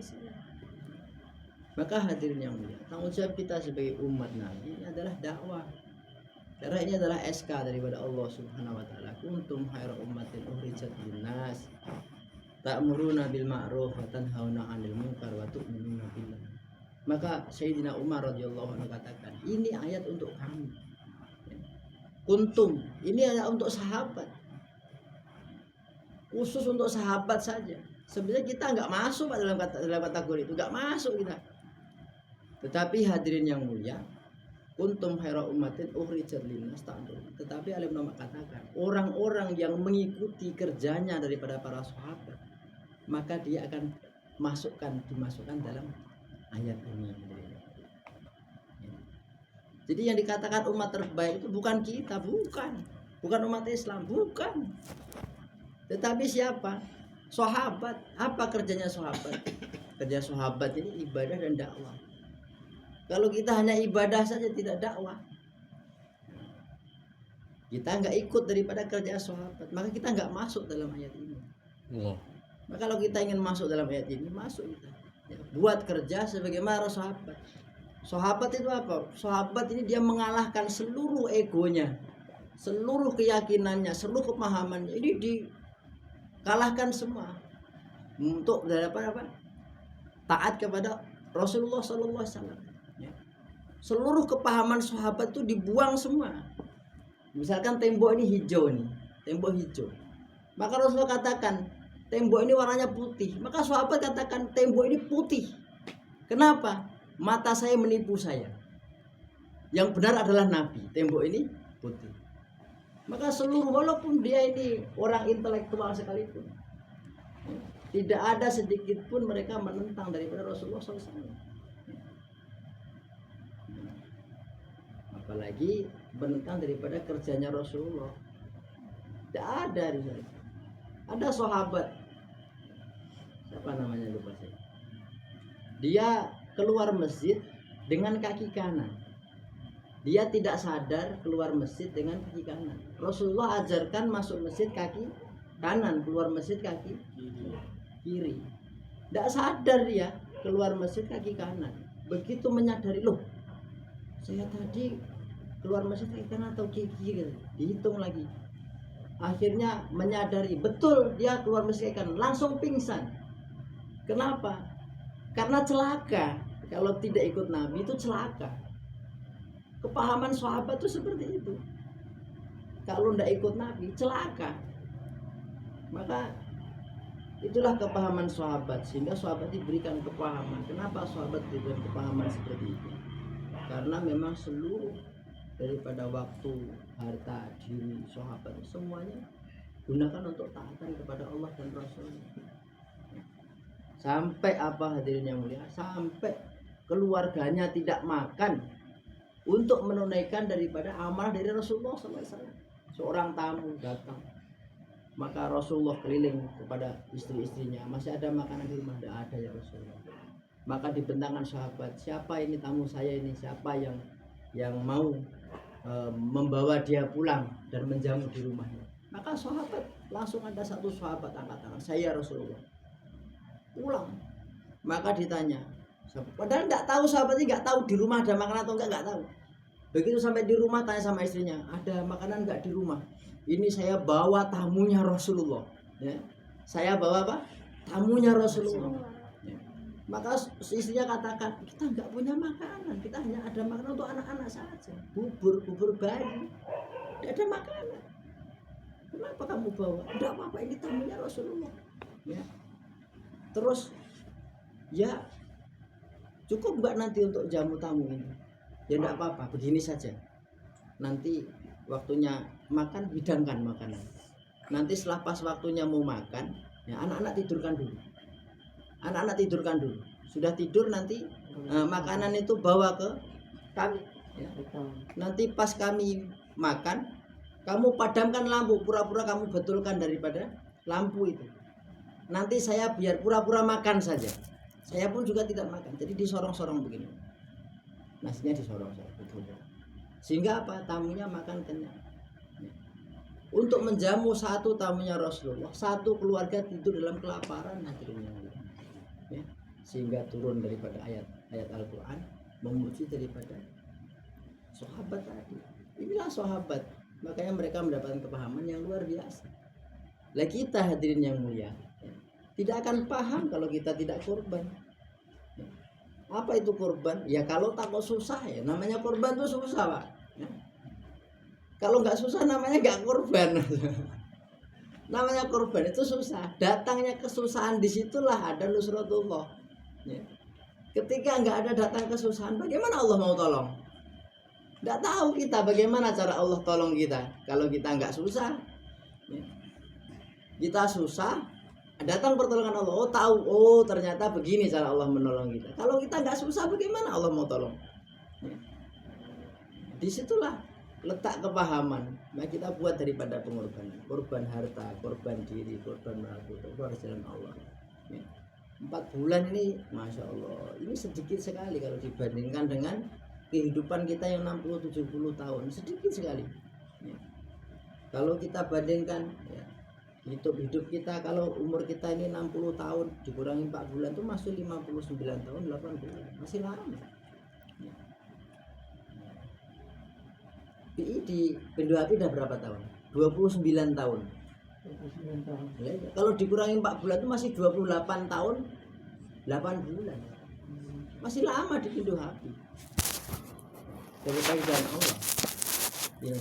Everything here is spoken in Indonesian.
saya. Maka hadirin yang mulia, tanggung jawab kita sebagai umat Nabi ini adalah dakwah. Karena ini adalah SK daripada Allah Subhanahu wa taala. Kuntum khairu ummatin ukhrijat linnas ta'muruna bil ma'ruf wa tanhauna 'anil munkar wa tu'minuna billah. Maka Sayyidina Umar radhiyallahu anhu katakan, ini ayat untuk kami. Kuntum, ini adalah untuk sahabat. Khusus untuk sahabat saja. Sebenarnya kita nggak masuk dalam kategori itu, nggak masuk kita. Tetapi hadirin yang mulia, kuntum khairu ummatin ukhrijat linnas ta'muruna. Tetapi alim ulama katakan, orang-orang yang mengikuti kerjanya daripada para sahabat, maka dia akan dimasukkan dalam ayat ini. Jadi yang dikatakan umat terbaik itu bukan kita, bukan umat Islam, bukan. Tetapi siapa? Sahabat. Apa kerjanya sahabat? Kerja sahabat ini ibadah dan dakwah. Kalau kita hanya ibadah saja tidak dakwah, kita nggak ikut daripada kerja sahabat, maka kita nggak masuk dalam ayat ini. Maka kalau kita ingin masuk dalam ayat ini, masuk kita. Ya, buat kerja sebagaimana sahabat. Sahabat itu apa? Sahabat ini dia mengalahkan seluruh egonya, seluruh keyakinannya, seluruh pemahamannya. Ini dikalahkan semua untuk apa? Taat kepada Rasulullah SAW. Ya. Seluruh kepahaman sahabat itu dibuang semua. Misalkan tembok ini hijau nih, tembok hijau. Maka Rasulullah katakan tembok ini warnanya putih. Maka sahabat katakan tembok ini putih. Kenapa? Mata saya menipu saya. Yang benar adalah Nabi. Tembok ini putih. Maka seluruh, walaupun dia ini orang intelektual sekalipun, tidak ada sedikit pun mereka menentang daripada Rasulullah SAW. Apalagi menentang daripada kerjanya Rasulullah. Tidak ada di sana. Ada sahabat, siapa namanya lupa saya. Dia keluar masjid dengan kaki kanan. Dia tidak sadar keluar masjid dengan kaki kanan. Rasulullah ajarkan masuk masjid kaki kanan, keluar masjid kaki kiri. Tidak sadar dia keluar masjid kaki kanan. Begitu menyadari, loh, saya tadi keluar masjid kaki kanan atau kaki kiri? Dihitung lagi. Akhirnya menyadari, betul dia keluar masjid kaki kanan, langsung pingsan. Kenapa? Karena celaka. Kalau tidak ikut Nabi itu celaka. Kepahaman sahabat itu seperti itu. Kalau tidak ikut Nabi celaka. Maka itulah kepahaman sahabat, sehingga sahabat diberikan kepahaman. Kenapa sahabat diberikan kepahaman seperti itu? Karena memang seluruh daripada waktu, harta, diri sahabat semuanya gunakan untuk taatan kepada Allah dan Rasulnya. Sampai apa hadirin yang mulia? Sampai keluarganya tidak makan untuk menunaikan daripada amanah dari Rasulullah SAW. Seorang tamu datang, maka Rasulullah keliling kepada istri-istrinya, masih ada makanan di rumah? Tidak ada ya Rasulullah. Maka dibentangkan sahabat, siapa ini tamu saya ini, siapa yang mau membawa dia pulang dan menjamu di rumahnya? Maka sahabat, langsung ada satu sahabat angkat tangan, saya Rasulullah. Pulang. Maka ditanya, padahal nggak tahu, sahabatnya nggak tahu di rumah ada makanan atau nggak tahu. Begitu sampai di rumah tanya sama istrinya, ada makanan nggak di rumah? Ini saya bawa tamunya Rasulullah. Ya. Saya bawa apa? Tamunya Rasulullah. Ya. Maka istrinya katakan, kita nggak punya makanan, kita hanya ada makanan untuk anak-anak saja, bubur bayi, tidak ada makanan. Kenapa kamu bawa? Tidak apa-apa, ini tamunya Rasulullah. Ya. Terus, ya cukup nggak nanti untuk jamu tamu ini? Ya tidak apa-apa, begini saja. Nanti waktunya makan, hidangkan makanan. Nanti setelah pas waktunya mau makan, ya anak-anak tidurkan dulu. Anak-anak tidurkan dulu. Sudah tidur nanti makanan itu bawa ke kami. Ya. Nanti pas kami makan, kamu padamkan lampu, pura-pura kamu betulkan daripada lampu itu. Nanti saya biar pura-pura makan saja. Saya pun juga tidak makan. Jadi disorong-sorong begini. Nasinya disorong-sorong. Sehingga apa? Tamunya makan kenyang. Untuk menjamu satu tamunya Rasulullah, satu keluarga tidur dalam kelaparan. Ya. sehingga turun daripada ayat Al-Quran memuji daripada sahabat tadi. Inilah sahabat, makanya mereka mendapatkan kepahaman yang luar biasa. Lah kita hadirin yang mulia, tidak akan paham kalau kita tidak korban. Apa itu korban? Ya kalau takut susah ya, namanya korban itu susah Pak. Kalau nggak susah namanya nggak korban. Namanya korban itu susah. Datangnya kesusahan disitulah ada nusratullah. Ya. Ketika nggak ada datang kesusahan, bagaimana Allah mau tolong? Nggak tahu kita bagaimana cara Allah tolong kita. Kalau kita nggak susah, ya. Kita susah, datang pertolongan Allah. Oh tahu, oh ternyata begini cara Allah menolong kita. Kalau kita nggak susah, bagaimana Allah mau tolong? Ya. Disitulah letak kepahaman. Nah kita buat daripada pengorbanan, korban harta, korban diri, korban waktu, korban jalan Allah. Ya. 4 bulan ini, masya Allah, ini sedikit sekali kalau dibandingkan dengan kehidupan kita yang 60-70 tahun, sedikit sekali. Ya. Kalau kita bandingkan, ya, hidup kita kalau umur kita ini 60 tahun dikurangi 4 bulan itu masih 59 tahun, 8 bulan, masih lama. Ya. Di Pendo Hati udah berapa tahun? 29 tahun. 29 tahun. Ya, kalau dikurangi 4 bulan itu masih 28 tahun 8 bulan. Masih lama di Pendo Hati. Dari panggilan Allah. Ya.